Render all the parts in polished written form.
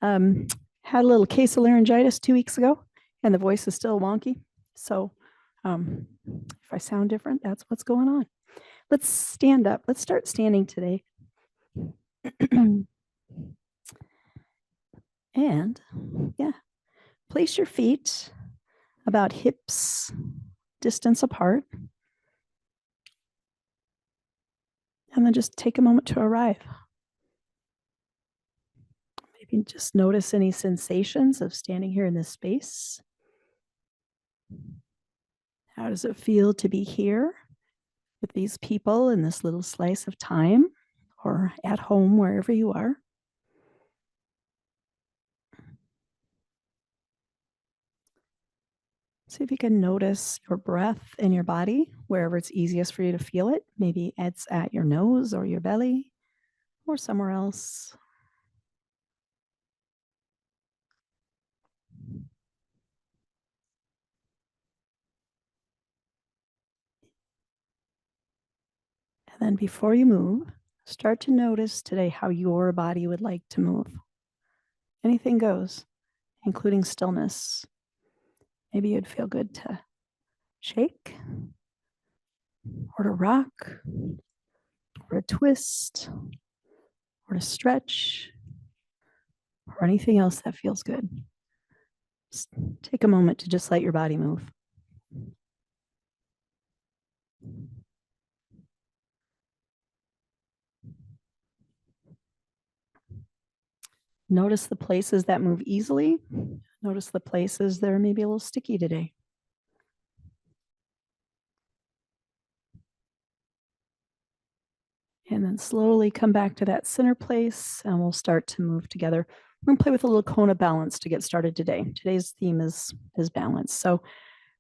Um, had a little case of laryngitis 2 weeks ago, and the voice is still wonky. So if I sound different, that's what's going on. Let's stand up. Let's start standing today. And yeah, place your feet about hips distance apart. And then just take a moment to arrive. Maybe just notice any sensations of standing here in this space. How does it feel to be here with these people in this little slice of time, or at home, wherever you are? See if you can notice your breath in your body, wherever it's easiest for you to feel it. Maybe it's at your nose or your belly or somewhere else. And then before you move, start to notice today how your body would like to move. Anything goes, including stillness. Maybe it'd feel good to shake or to rock or to twist or to stretch or anything else that feels good. Just take a moment to just let your body move. Notice the places that move easily. Notice the places that are maybe a little sticky today. And then slowly come back to that center place and we'll start to move together. We're gonna play with a little cone of balance to get started today. Today's theme is balance. So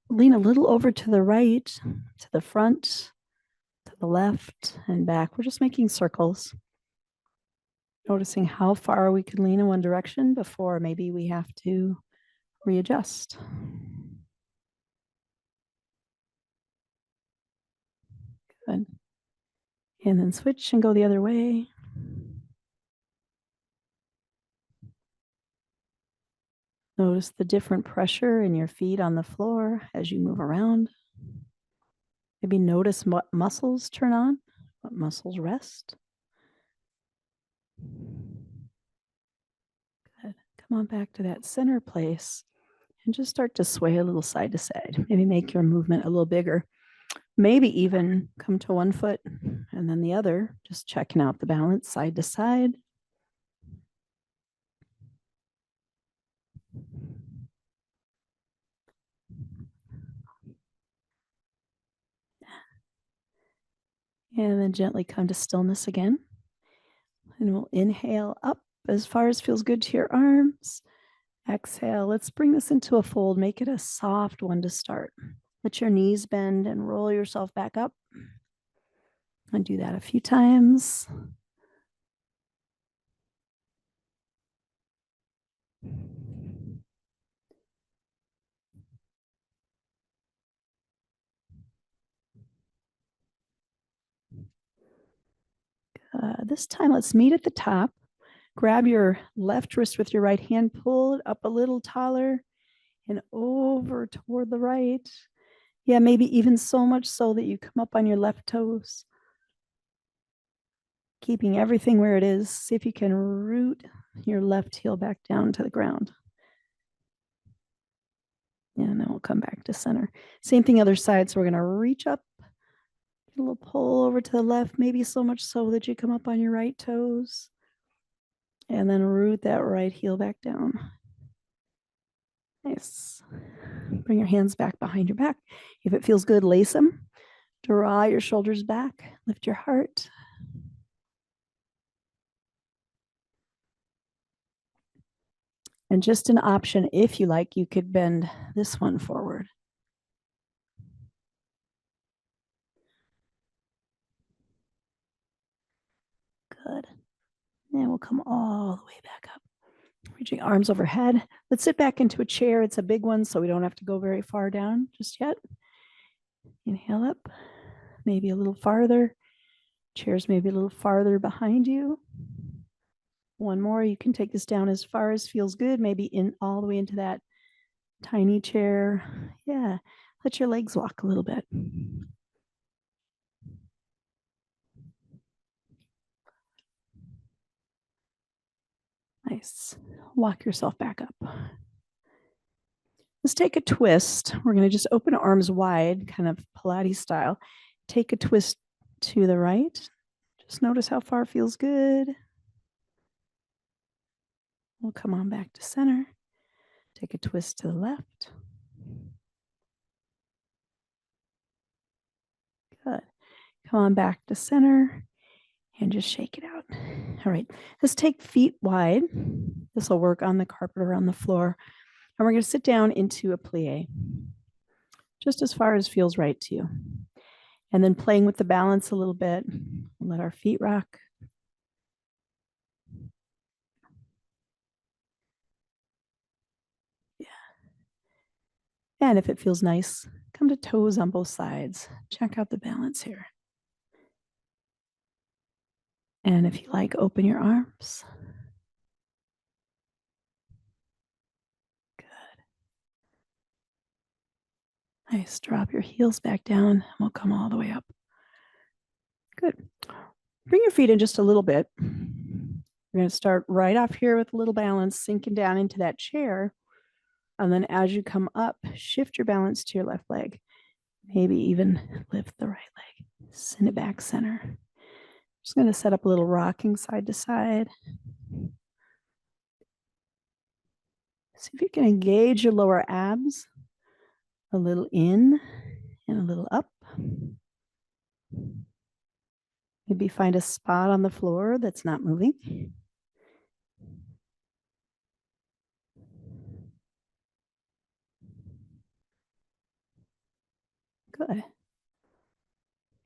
lean a little over to the right, to the front, to the left and back. We're just making circles. Noticing how far we can lean in one direction before maybe we have to readjust. Good. And then switch and go the other way. Notice the different pressure in your feet on the floor as you move around. Maybe notice what muscles turn on, what muscles rest. Good. Come on back to that center place and just start to sway a little side to side. Maybe make your movement a little bigger. Maybe even come to one foot and then the other, just checking out the balance side to side. And then gently come to stillness again. And we'll inhale up as far as feels good to your arms. Exhale. Let's bring this into a fold. Make it a soft one to start. Let your knees bend and roll yourself back up. And do that a few times. This time, let's meet at the top. Grab your left wrist with your right hand, pull it up a little taller and over toward the right. Yeah, maybe even so much so that you come up on your left toes. Keeping everything where it is. See if you can root your left heel back down to the ground. And then we'll come back to center. Same thing other side. So we're going to reach up, get a little pull over to the left, maybe so much so that you come up on your right toes. And then root that right heel back down. Nice. Bring your hands back behind your back. If it feels good, lace them. Draw your shoulders back. Lift your heart. And just an option, if you like, you could bend this one forward. Good. And we'll come all the way back up. Reaching arms overhead. Let's sit back into a chair. It's a big one, so we don't have to go very far down just yet. Inhale up, maybe a little farther. Chairs maybe a little farther behind you. One more. You can take this down as far as feels good, maybe in all the way into that tiny chair. Yeah. Let your legs walk a little bit. Nice. Walk yourself back up. Let's take a twist. We're going to just open arms wide, kind of Pilates style. Take a twist to the right. Just notice how far feels good. We'll come on back to center. Take a twist to the left. Good. Come on back to center and just shake it out. All right. Let's take feet wide. This will work on the carpet or on the floor. And we're going to sit down into a plie, just as far as feels right to you. And then playing with the balance a little bit. Let our feet rock. Yeah. And if it feels nice, come to toes on both sides. Check out the balance here. And if you like, open your arms. Good. Nice. Drop your heels back down and we'll come all the way up. Good. Bring your feet in just a little bit. We're going to start right off here with a little balance, sinking down into that chair. And then as you come up, shift your balance to your left leg. Maybe even lift the right leg. Send it back center. Just going to set up a little rocking side to side. See if you can engage your lower abs. A little in and a little up. Maybe find a spot on the floor that's not moving. Good.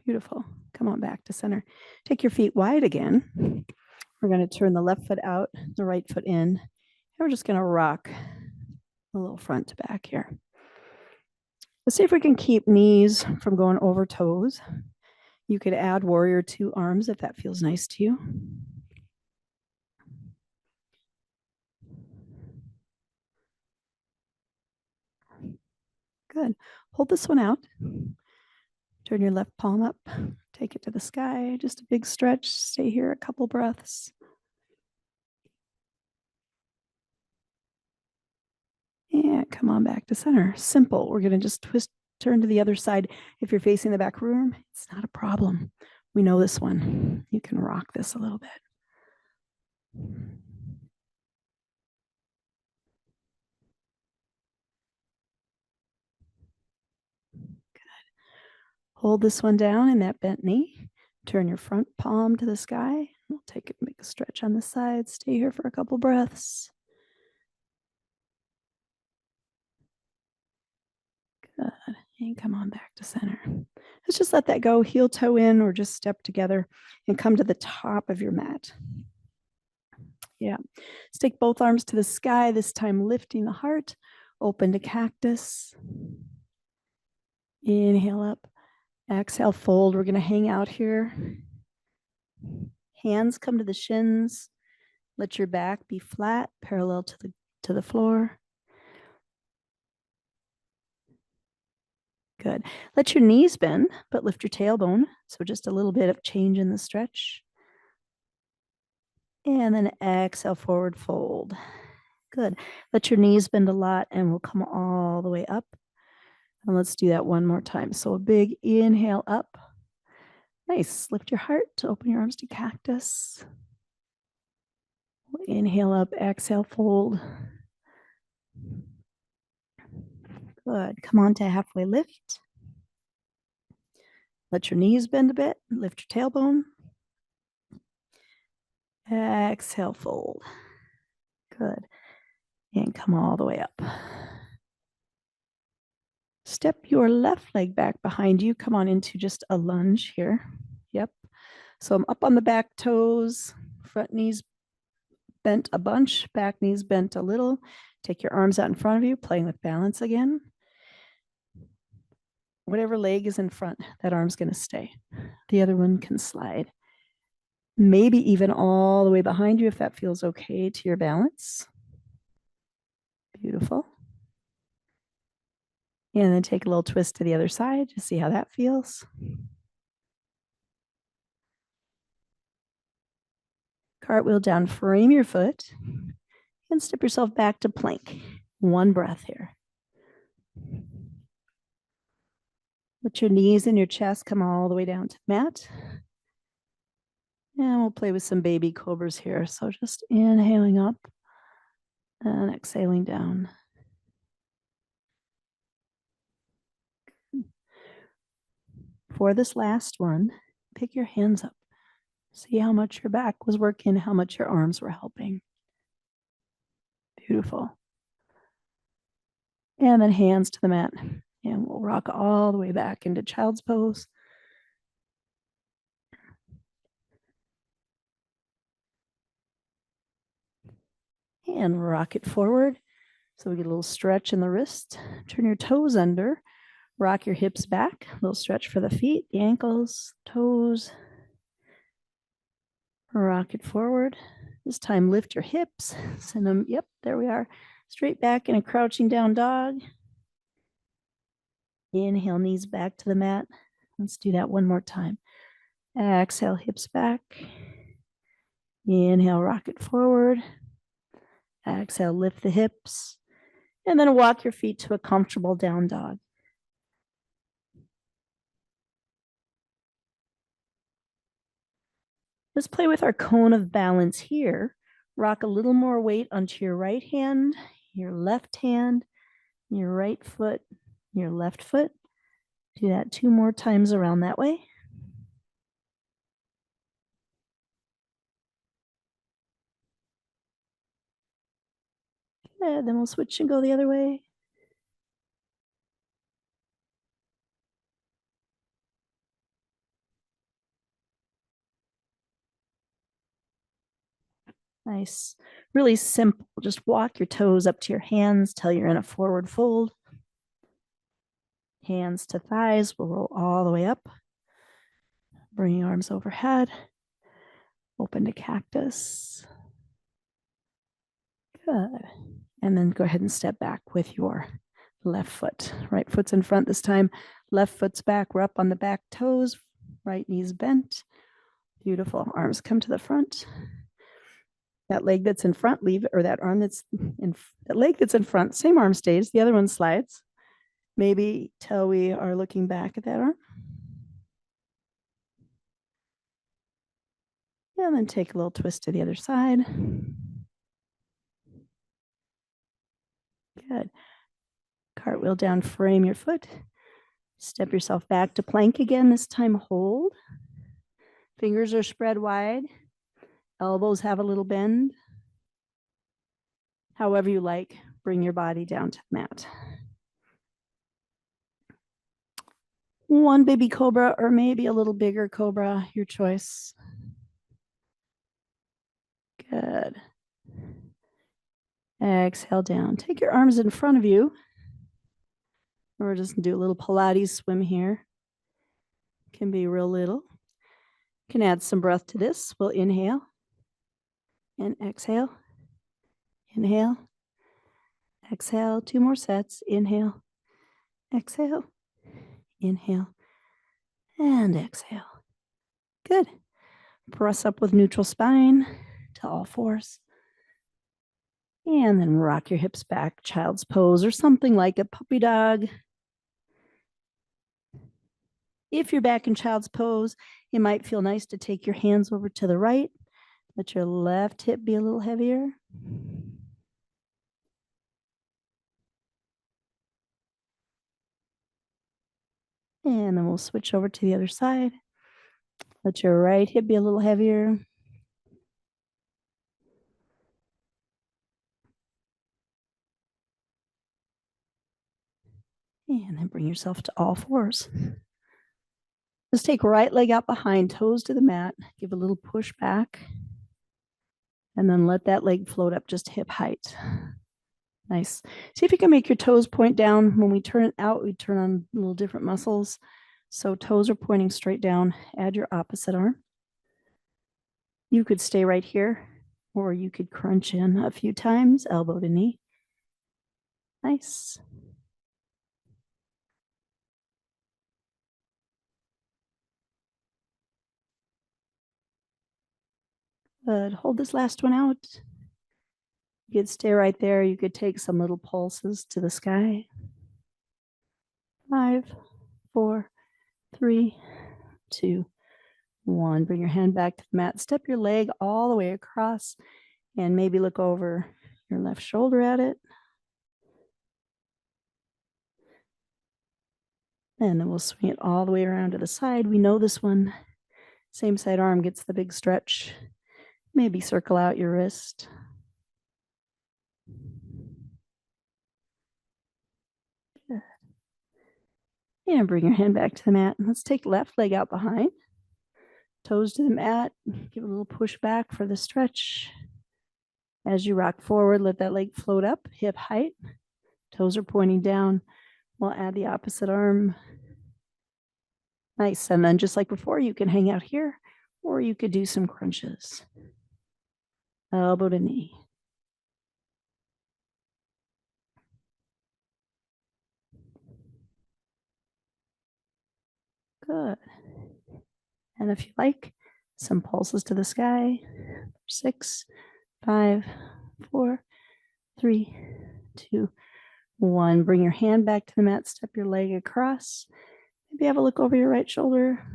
Beautiful. Come on back to center. Take your feet wide again. We're going to turn the left foot out, the right foot in. And we're just going to rock a little front to back here. Let's see if we can keep knees from going over toes. You could add warrior two arms if that feels nice to you. Good. Hold this one out. Turn your left palm up. Take it to the sky. Just a big stretch. Stay here a couple breaths. And come on back to center. Simple. We're going to just turn to the other side. If you're facing the back room, it's not a problem. We know this one. You can rock this a little bit. Good. Hold this one down in that bent knee. Turn your front palm to the sky. We'll make a stretch on the side. Stay here for a couple breaths. Good. And come on back to center. Let's just let that go. Heel toe in or just step together and come to the top of your mat. Yeah. Let's take both arms to the sky, this time lifting the heart. Open to cactus. Inhale up. Exhale, fold. We're going to hang out here. Hands come to the shins. Let your back be flat, parallel to the floor. Good. Let your knees bend, but lift your tailbone. So just a little bit of change in the stretch. And then exhale, forward fold. Good. Let your knees bend a lot and we'll come all the way up. And let's do that one more time. So a big inhale up. Nice. Lift your heart to open your arms to cactus. Inhale up, exhale, fold. Good. Come on to halfway lift. Let your knees bend a bit. Lift your tailbone. Exhale, fold. Good. And come all the way up. Step your left leg back behind you. Come on into just a lunge here. Yep. So I'm up on the back toes, front knees bent a bunch, back knees bent a little. Take your arms out in front of you, playing with balance again. Whatever leg is in front, that arm's going to stay. The other one can slide. maybe even all the way behind you if that feels okay to your balance. Beautiful. And then take a little twist to the other side to see how that feels. Cartwheel down, frame your foot, and step yourself back to plank. One breath here. Let your knees and your chest come all the way down to the mat. And we'll play with some baby cobras here. So just inhaling up and exhaling down. For this last one, pick your hands up. See how much your back was working, how much your arms were helping. Beautiful. And then hands to the mat. And we'll rock all the way back into child's pose. And rock it forward. So we get a little stretch in the wrist. Turn your toes under. Rock your hips back. A little stretch for the feet, the ankles, toes. Rock it forward. This time lift your hips. Send them, yep, there we are. Straight back in a crouching down dog. Inhale, knees back to the mat. Let's do that one more time. Exhale, hips back. Inhale, rock it forward. Exhale, lift the hips. And then walk your feet to a comfortable down dog. Let's play with our cone of balance here. Rock a little more weight onto your right hand, your left hand, your right foot, your left foot. Do that 2 more times around that way. Good, then we'll switch and go the other way. Nice. Really simple. Just walk your toes up to your hands till you're in a forward fold. Hands to thighs. We'll roll all the way up. Bring your arms overhead. Open to cactus. Good. And then go ahead and step back with your left foot. Right foot's in front this time. Left foot's back. We're up on the back toes. Right knee's bent. Beautiful. Arms come to the front. That leg that's in front, leave, or that arm that's in, that leg that's in front, same arm stays. The other one slides. Maybe till we are looking back at that arm. And then take a little twist to the other side. Good. Cartwheel down, frame your foot. Step yourself back to plank again. This time hold. Fingers are spread wide. Elbows have a little bend. However you like, bring your body down to the mat. One baby cobra or maybe a little bigger cobra, your choice. Good. Exhale down. Take your arms in front of you. Or just do a little Pilates swim here. Can be real little. Can add some breath to this. We'll inhale and exhale. Inhale. Exhale. 2 more sets. Inhale. Exhale. Inhale. And exhale. Good. Press up with neutral spine to all fours. And then rock your hips back, child's pose, or something like a puppy dog. If you're back in child's pose, it might feel nice to take your hands over to the right. Let your left hip be a little heavier. And then we'll switch over to the other side. Let your right hip be a little heavier. And then bring yourself to all fours. Just take right leg out behind, toes to the mat. Give a little push back. And then let that leg float up just hip height. Nice. See if you can make your toes point down. When we turn it out, we turn on a little different muscles. So toes are pointing straight down. Add your opposite arm. You could stay right here, or you could crunch in a few times, elbow to knee. Nice. Good. Hold this last one out. You could stay right there. You could take some little pulses to the sky. 5, 4, 3, 2, 1. Bring your hand back to the mat. Step your leg all the way across and maybe look over your left shoulder at it. And then we'll swing it all the way around to the side. We know this one. Same side arm gets the big stretch. Maybe circle out your wrist. Good. And bring your hand back to the mat. Let's take left leg out behind. Toes to the mat. Give a little push back for the stretch. As you rock forward, let that leg float up, hip height. Toes are pointing down. We'll add the opposite arm. Nice. And then just like before, you can hang out here, or you could do some crunches. Elbow to knee. Good. And if you like, some pulses to the sky. 6, 5, 4, 3, 2, 1. Bring your hand back to the mat. Step your leg across. Maybe have a look over your right shoulder.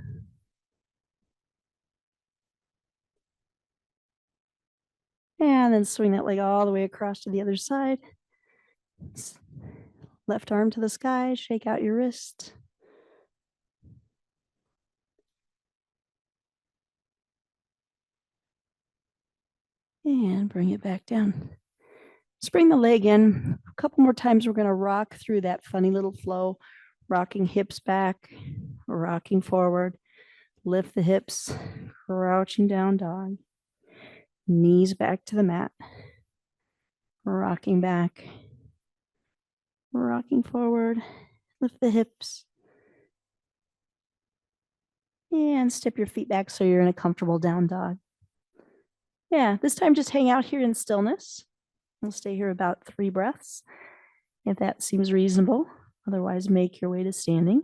And then swing that leg all the way across to the other side. Left arm to the sky. Shake out your wrist. And bring it back down. Let's bring the leg in. A couple more times, we're going to rock through that funny little flow, rocking hips back, rocking forward, lift the hips, crouching down dog, knees back to the mat, rocking back, rocking forward, lift the hips, and step your feet back so you're in a comfortable down dog. Yeah, this time just hang out here in stillness. We'll stay here about 3 breaths, if that seems reasonable. Otherwise, make your way to standing.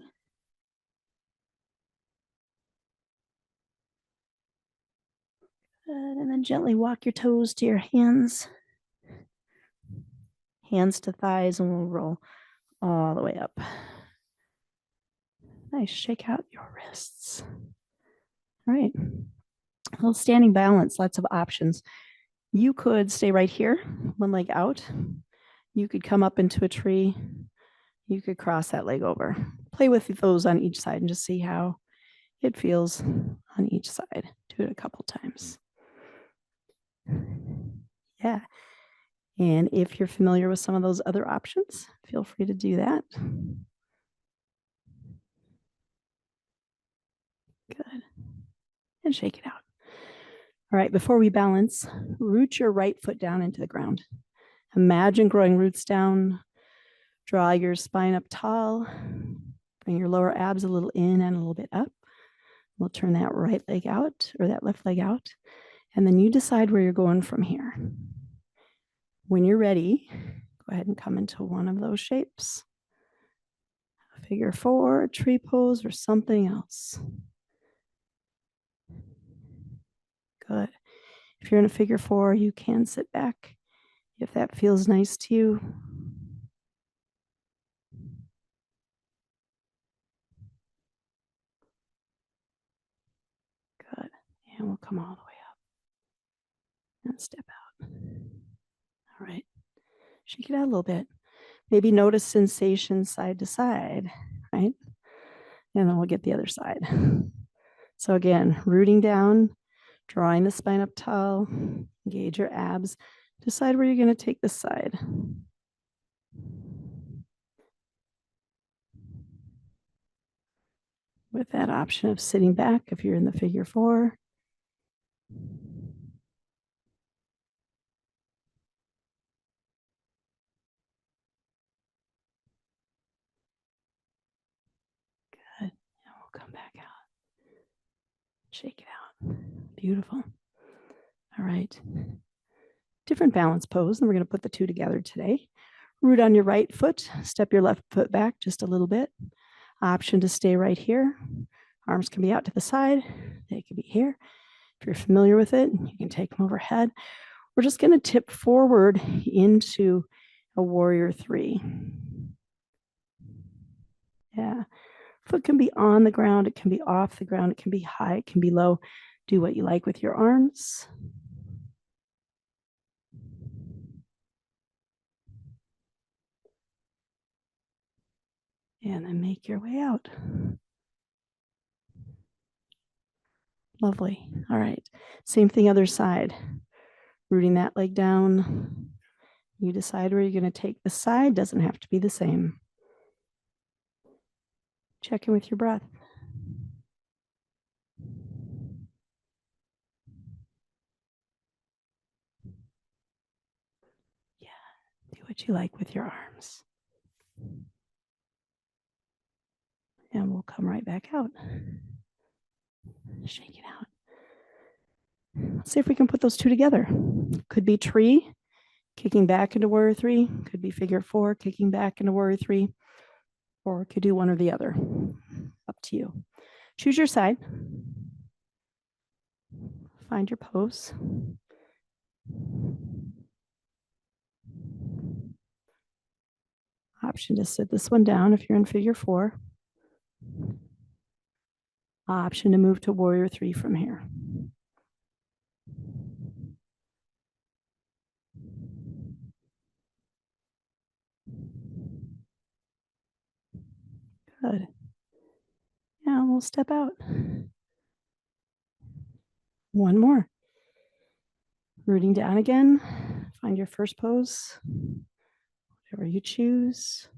Good. And then gently walk your toes to your hands. Hands to thighs, and we'll roll all the way up. Nice. Shake out your wrists. All right. A little standing balance, lots of options. You could stay right here, one leg out. You could come up into a tree. You could cross that leg over. Play with those on each side and just see how it feels on each side. Do it a couple times. Yeah. And if you're familiar with some of those other options, feel free to do that. Good. And shake it out. All right, before we balance, root your right foot down into the ground. Imagine growing roots down. Draw your spine up tall. Bring your lower abs a little in and a little bit up. We'll turn that right leg out, or that left leg out. And then you decide where you're going from here. When you're ready, go ahead and come into one of those shapes. Figure 4, tree pose, or something else. Good. If you're in a figure 4, you can sit back if that feels nice to you. Good. And we'll come all the way up and step out. All right. Shake it out a little bit. Maybe notice sensation side to side, right? And then we'll get the other side. So again, rooting down, drawing the spine up tall, engage your abs. Decide where you're going to take this side. With that option of sitting back if you're in the figure 4. Good. And we'll come back out. Shake it out. Beautiful. All right. Different balance pose, and we're going to put the two together today. Root on your right foot, step your left foot back just a little bit. Option to stay right here. Arms can be out to the side. They can be here. If you're familiar with it, you can take them overhead. We're just going to tip forward into a warrior three. Yeah. Foot can be on the ground. It can be off the ground. It can be high. It can be low. Do what you like with your arms. And then make your way out. Lovely. All right. Same thing, other side. Rooting that leg down. You decide where you're going to take the side. Doesn't have to be the same. Check in with your breath. Yeah. Do what you like with your arms. And we'll come right back out. Shake it out. Let's see if we can put those two together. Could be tree, kicking back into warrior three. Could be figure four, kicking back into warrior three. Or could do one or the other. Up to you. Choose your side. Find your pose. Option to sit this one down if you're in figure four. Option to move to warrior three from here. Good. Now we'll step out. One more. Rooting down again. Find your first pose. Whatever you choose.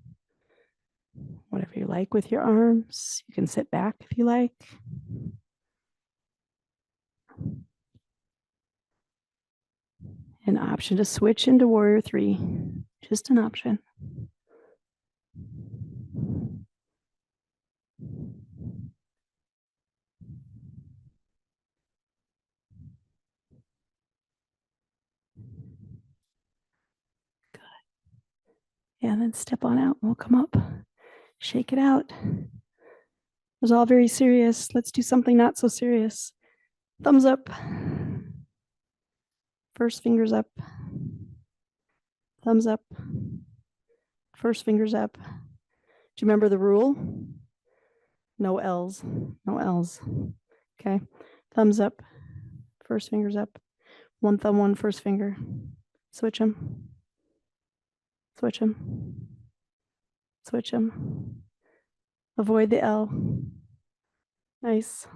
Whatever you like with your arms. You can sit back if you like. An option to switch into warrior three. Just an option. Good. Yeah, then step on out. We'll come up. Shake it out. It was all very serious. Let's do something not so serious. Thumbs up. First fingers up. Thumbs up. First fingers up. Do you remember the rule? No L's. No L's. Okay. Thumbs up. First fingers up. One thumb, one first finger. Switch them. Switch them. Switch them. Avoid the L. Nice.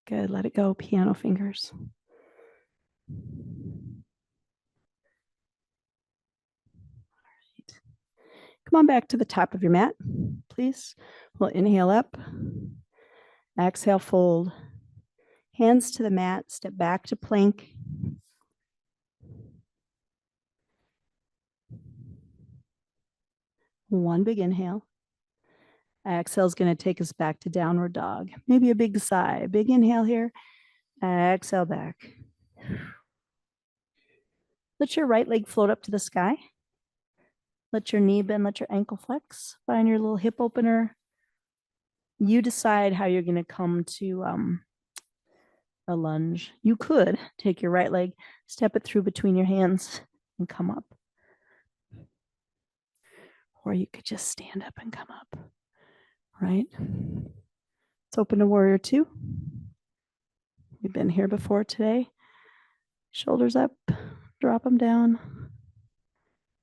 Good. Let it go. Piano fingers. Come on back to the top of your mat, please. We'll inhale up. Exhale, fold. Hands to the mat. Step back to plank. One big inhale. Exhale is going to take us back to downward dog. Maybe a big sigh. Big inhale here. Exhale back. Let your right leg float up to the sky. Let your knee bend, let your ankle flex. Find your little hip opener. You decide how you're going to come to a lunge. You could take your right leg, step it through between your hands and come up. Or you could just stand up and come up, right? Let's open to warrior two. We've been here before today. Shoulders up, drop them down.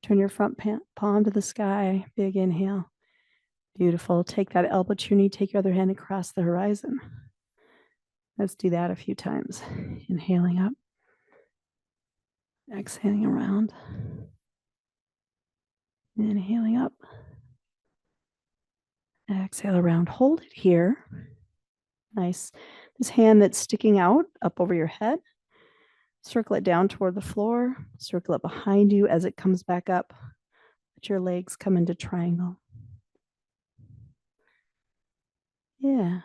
Turn your front palm to the sky. Big inhale. Beautiful. Take that elbow to your knee. Take your other hand across the horizon. Let's do that a few times. Inhaling up. Exhaling around. Inhaling up. Exhale around. Hold it here. Nice. This hand that's sticking out up over your head. Circle it down toward the floor. Circle it behind you as it comes back up. Let your legs come into triangle. Yeah.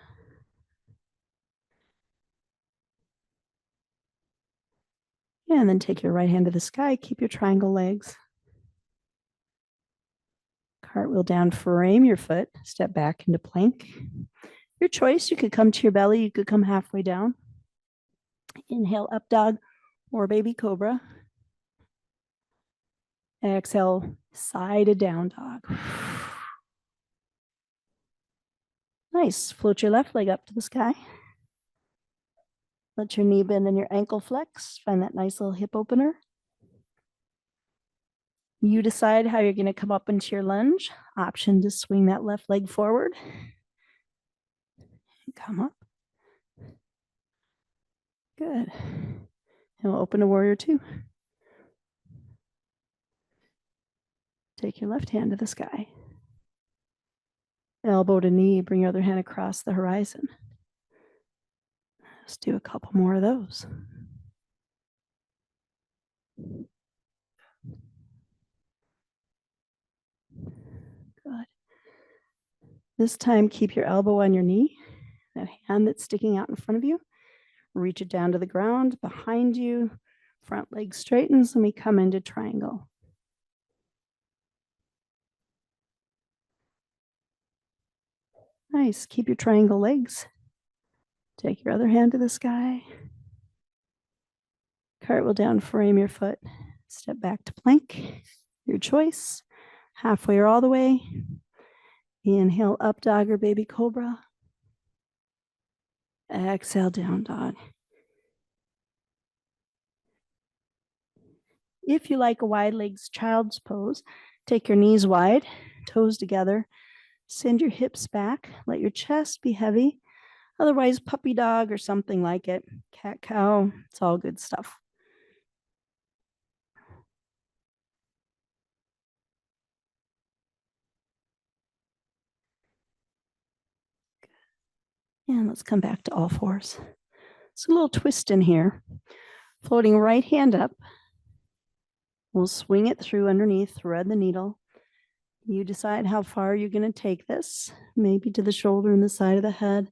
Yeah, and then take your right hand to the sky. Keep your triangle legs. Cartwheel down, frame your foot. Step back into plank. Your choice. You could come to your belly. You could come halfway down. Inhale, up dog or baby cobra. Exhale, side to down dog. Nice. Float your left leg up to the sky. Let your knee bend and your ankle flex. Find that nice little hip opener. You decide how you're going to come up into your lunge. Option to swing that left leg forward. Come up. Good. And we'll open to warrior two. Take your left hand to the sky. Elbow to knee, bring your other hand across the horizon. Let's do a couple more of those. Good. This time, keep your elbow on your knee, that hand that's sticking out in front of you. Reach it down to the ground behind you. Front leg straightens, and we come into triangle. Nice. Keep your triangle legs. Take your other hand to the sky. Cartwheel down, frame your foot. Step back to plank. Your choice. Halfway or all the way. Inhale, up dog or baby cobra. Exhale, down dog. If you like a wide legs child's pose, take your knees wide, toes together. Send your hips back. Let your chest be heavy. Otherwise, puppy dog or something like it. Cat cow. It's all good stuff. And let's come back to all fours. So a little twist in here. Floating right hand up. We'll swing it through underneath, thread the needle. You decide how far you're going to take this. Maybe to the shoulder and the side of the head.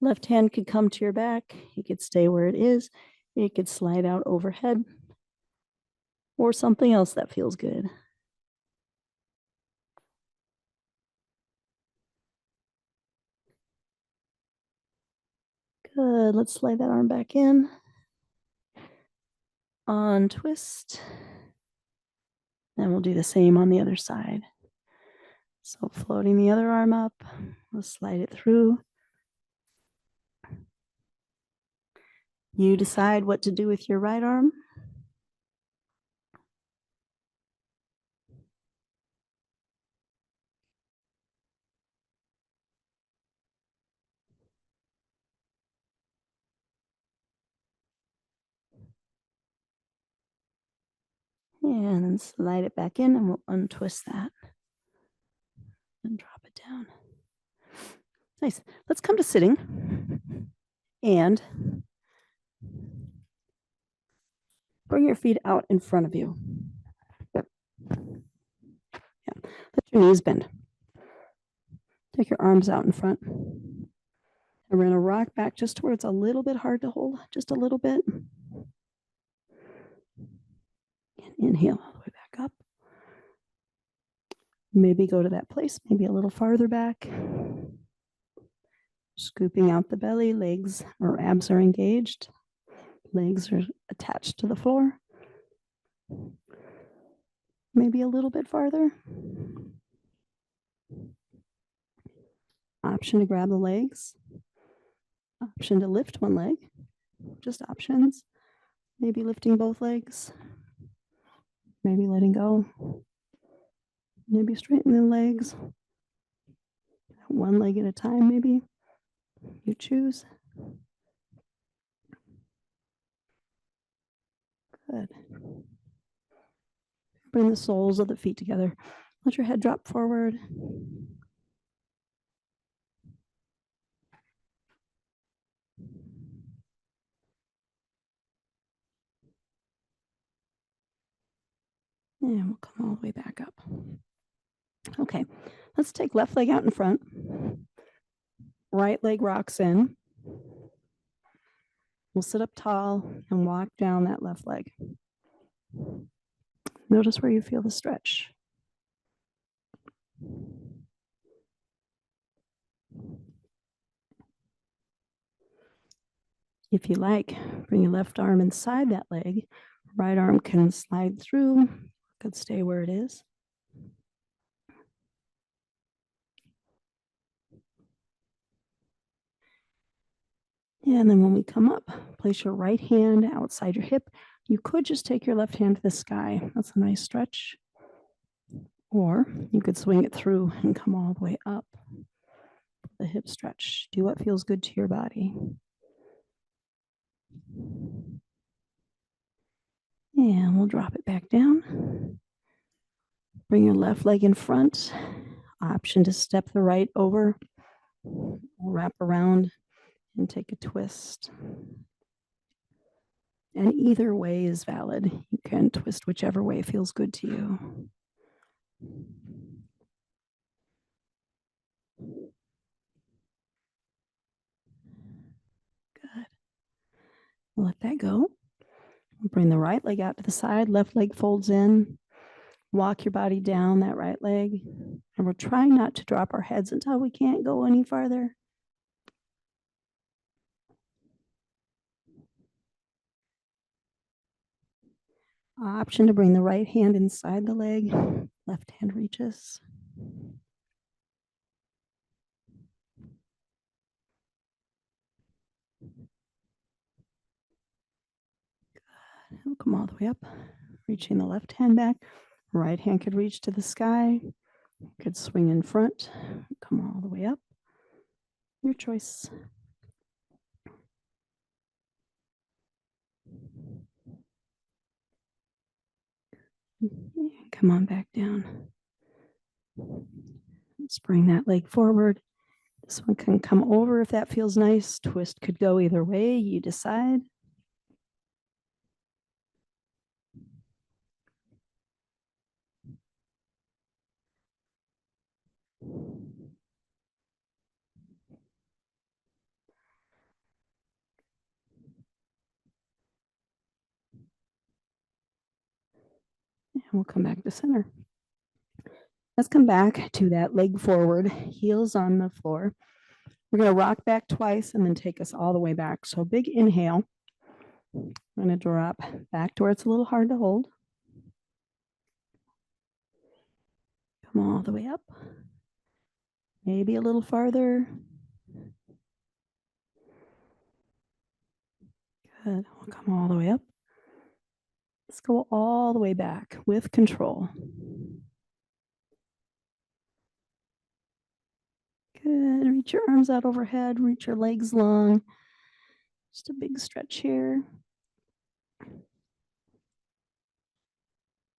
Left hand could come to your back. It could stay where it is. It could slide out overhead. Or something else that feels good. Good. Let's slide that arm back in. Untwist. And we'll do the same on the other side. So floating the other arm up, we'll slide it through. You decide what to do with your right arm. And then slide it back in and we'll untwist that. And drop it down. Nice. Let's come to sitting. And bring your feet out in front of you. Yeah. Let your knees bend. Take your arms out in front. And we're going to rock back just to where it's a little bit hard to hold, just a little bit. And inhale all the way back up. Maybe go to that place, maybe a little farther back. Scooping out the belly, legs or abs are engaged. Legs are attached to the floor. Maybe a little bit farther. Option to grab the legs. Option to lift one leg. Just options. Maybe lifting both legs. Maybe letting go. Maybe straightening the legs. One leg at a time, maybe. You choose. Good. Bring the soles of the feet together. Let your head drop forward. And we'll come all the way back up. Okay, let's take left leg out in front. Right leg rocks in. We'll sit up tall and walk down that left leg. Notice where you feel the stretch. If you like, bring your left arm inside that leg. Right arm can slide through, could stay where it is. And then when we come up, place your right hand outside your hip. You could just take your left hand to the sky. That's a nice stretch. Or you could swing it through and come all the way up. The hip stretch. Do what feels good to your body. And we'll drop it back down. Bring your left leg in front. Option to step the right over. We'll wrap around and take a twist. And either way is valid. You can twist whichever way feels good to you. Good. Let that go. Bring the right leg out to the side, left leg folds in. Walk your body down that right leg. And we're trying not to drop our heads until we can't go any farther. Option to bring the right hand inside the leg. Left hand reaches. It'll come all the way up, reaching the left hand back. Right hand could reach to the sky. Could swing in front, come all the way up. Your choice. Come on back down. Let's bring that leg forward. This one can come over if that feels nice. Twist could go either way, you decide. And we'll come back to center. Let's come back to that leg forward, heels on the floor. We're going to rock back twice and then take us all the way back. So big inhale. I'm going to drop back to where it's a little hard to hold. Come all the way up. Maybe a little farther. Good. We'll come all the way up. Let's go all the way back with control. Good. Reach your arms out overhead. Reach your legs long. Just a big stretch here.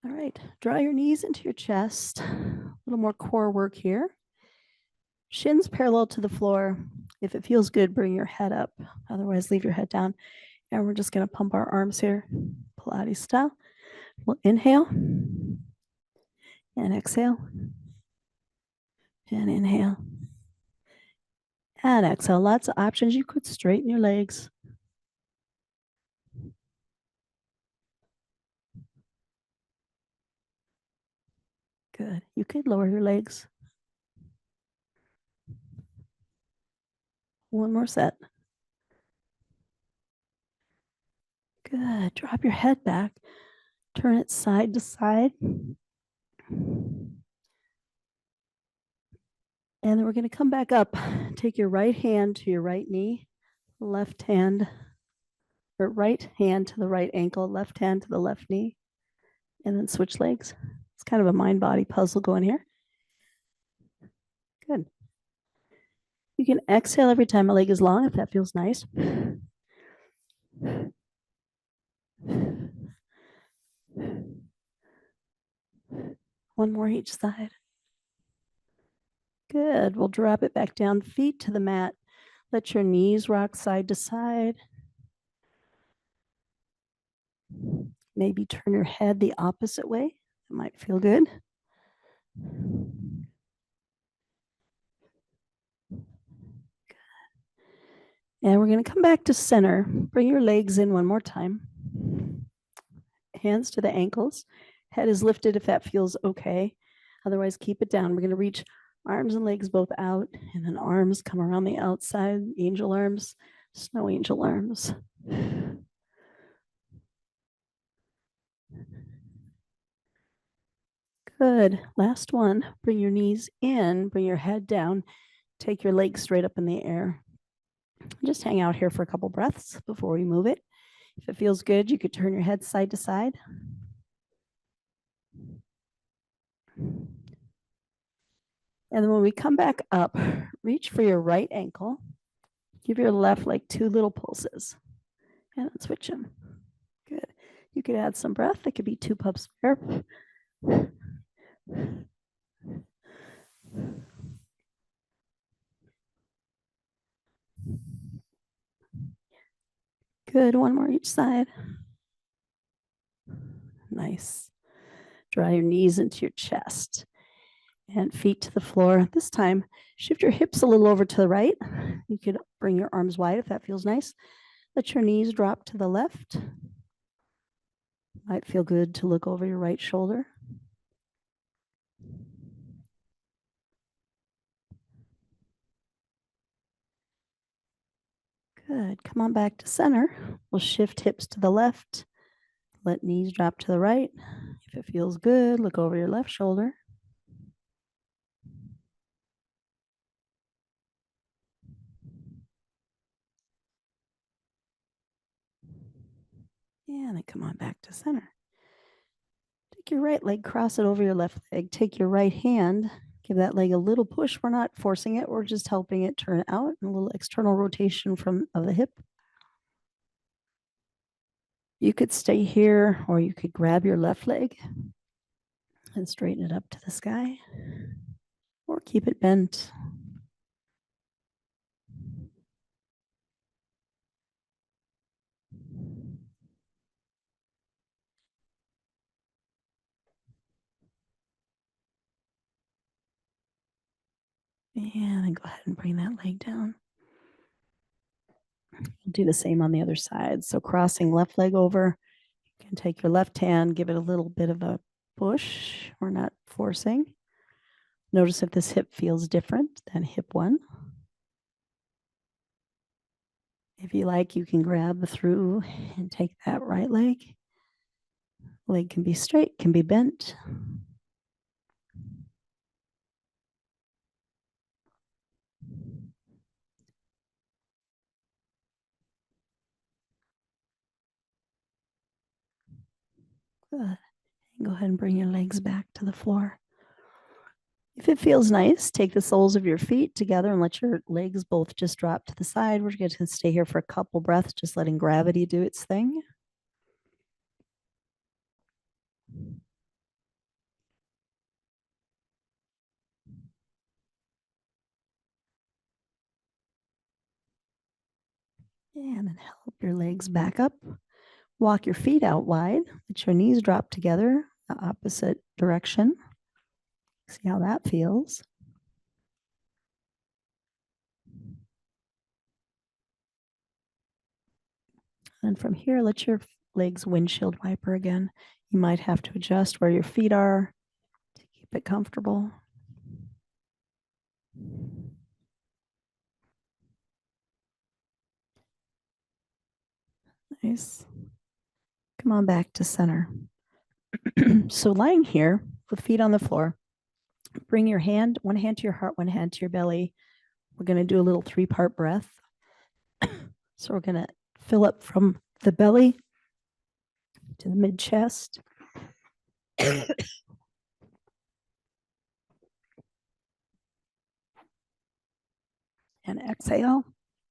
All right. Draw your knees into your chest. A little more core work here. Shins parallel to the floor. If it feels good, bring your head up. Otherwise, leave your head down. And we're just going to pump our arms here, Pilates style. We'll inhale and exhale and inhale and exhale. Lots of options. You could straighten your legs. Good. You could lower your legs. One more set. Good. Drop your head back. Turn it side to side. And then we're going to come back up. Take your right hand to your right knee, left hand, or right hand to the right ankle, left hand to the left knee, and then switch legs. It's kind of a mind-body puzzle going here. Good. You can exhale every time a leg is long if that feels nice. One more each side. Good. We'll drop it back down, feet to the mat. Let your knees rock side to side. Maybe turn your head the opposite way. It might feel good. And we're going to come back to center. Bring your legs in one more time. Hands to the ankles. Head is lifted if that feels okay. Otherwise, keep it down. We're going to reach arms and legs both out, and then arms come around the outside. Angel arms, snow angel arms. Good. Last one. Bring your knees in, bring your head down, take your legs straight up in the air. Just hang out here for a couple breaths before we move it. If it feels good, you could turn your head side to side. And then when we come back up, reach for your right ankle. Give your left leg 2 little pulses. And then switch them. Good. You could add some breath. It could be 2 puffs of air. Good. One more each side. Nice. Draw your knees into your chest and feet to the floor. This time, shift your hips a little over to the right. You could bring your arms wide if that feels nice. Let your knees drop to the left. Might feel good to look over your right shoulder. Good. Come on back to center. We'll shift hips to the left. Let knees drop to the right. If it feels good, look over your left shoulder. And then come on back to center. Take your right leg, cross it over your left leg. Take your right hand, give that leg a little push. We're not forcing it. We're just helping it turn out. A little external rotation of the hip. You could stay here, or you could grab your left leg and straighten it up to the sky, or keep it bent. And then go ahead and bring that leg down. Do the same on the other side. So crossing left leg over, you can take your left hand, give it a little bit of a push. We're not forcing. Notice if this hip feels different than hip 1. If you like, you can grab through and take that right leg. Leg can be straight, can be bent. Good. Go ahead and bring your legs back to the floor. If it feels nice, take the soles of your feet together and let your legs both just drop to the side. We're going to stay here for a couple breaths, just letting gravity do its thing. And then help your legs back up. Walk your feet out wide. Let your knees drop together, the opposite direction. See how that feels. And from here, let your legs windshield wiper again. You might have to adjust where your feet are to keep it comfortable. Nice. Come on back to center. So lying here with feet on the floor, bring your hand, one hand to your heart, one hand to your belly. We're going to do a little 3-part breath. So we're going to fill up from the belly to the mid chest. And exhale,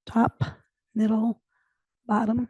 top, middle, bottom.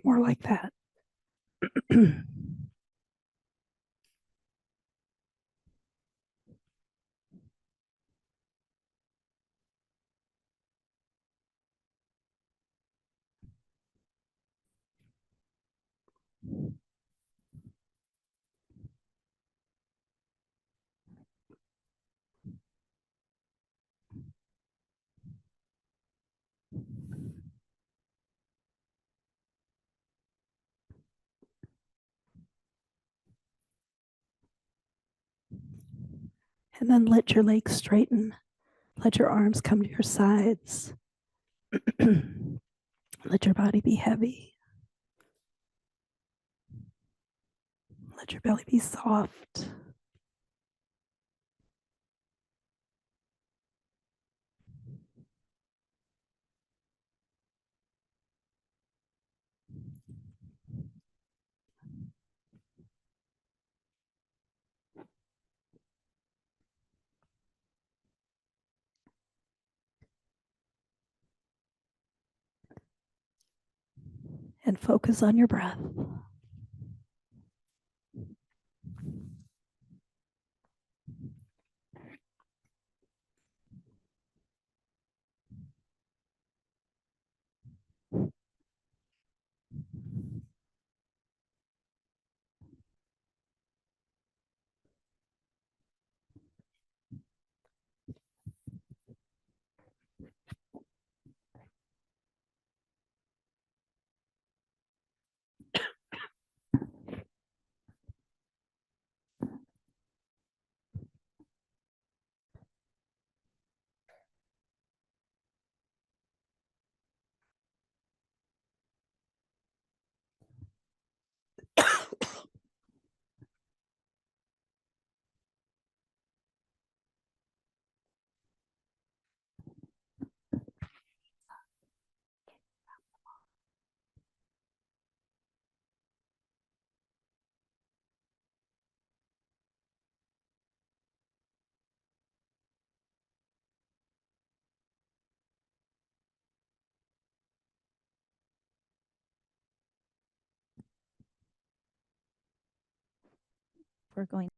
more like that. And then let your legs straighten. Let your arms come to your sides. Let your body be heavy. Let your belly be soft. And focus on your breath. We're going